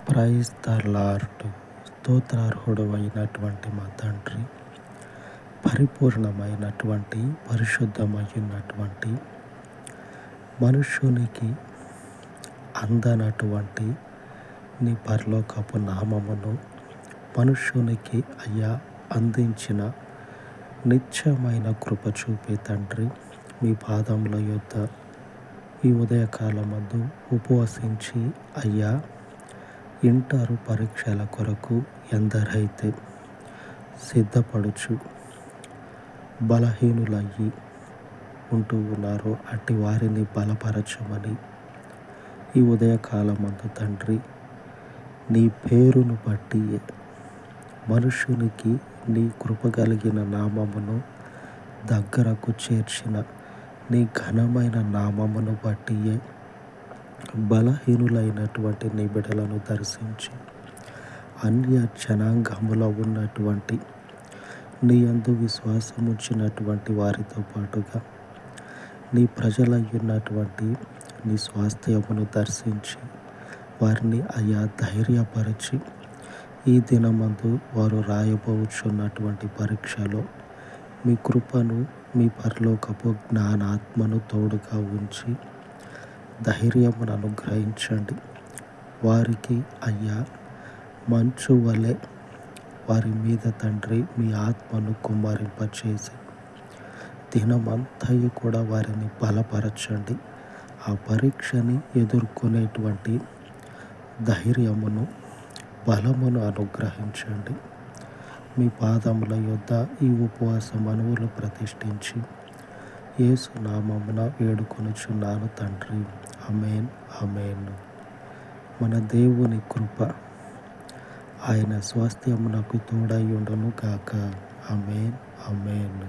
Praise the lord. స్తోత్రార్హుడు అయినటువంటి మా తండ్రి, పరిపూర్ణమైనటువంటి పరిశుద్ధమైనటువంటి మనుష్యునికి అందనటువంటి నీ పరలోకపు నామమును మనుష్యునికి అయ్యా అందించిన నిత్యమైన కృప చూపే తండ్రి, మీ పాదముల యొద్ద ఈ ఉదయకాలమందు ఉపవసించి అయ్యా ఇంటర్ పరీక్షల కొరకు ఎందరైతే సిద్ధపడుచు బలహీనులయ్యి ఉంటూ ఉన్నారో అట్టి వారిని బలపరచమని ఈ ఉదయకాలమందు తండ్రి, నీ పేరును బట్టి మనుషునికి నీ కృప కలిగిన నామమును దగ్గరకు చేర్చిన నీ ఘనమైన నామమును బట్టియే బలహీనులైనటువంటి నీ బిడ్డలను దర్శించి అన్య జనాంగములో ఉన్నటువంటి నీ యందు విశ్వాసం ఉంచినటువంటి వారితో పాటుగా నీ ప్రజలయ్యున్నటువంటి నీ స్వాస్థ్యమును దర్శించి వారిని అయా ధైర్యపరిచి ఈ దినమందు వారు రాయబోచున్నటువంటి పరీక్షలో మీ కృపను, మీ పరలోకపు జ్ఞానాత్మను తోడుగా ఉంచి ధైర్యమును అనుగ్రహించండి. వారికి అయ్యా మంచు వలె వారి మీద తండ్రి మీ ఆత్మను కుమ్మరింపచేసి దినమంతయు కూడా వారిని బలపరచండి. ఆ పరీక్షని ఎదుర్కొనేటువంటి ధైర్యమును, బలమును అనుగ్రహించండి. మీ పాదముల యొద్ద ఈ ఉపవాస మనవులు ప్రతిష్ఠించి యేసు నామమున వేడుకొనుచున్నాను తండ్రి. ఆమేన్, ఆమేన్. మన దేవుని కృప ఆయన స్వాస్థ్యమునకు తోడై ఉండును గాక. ఆమేన్, ఆమేన్.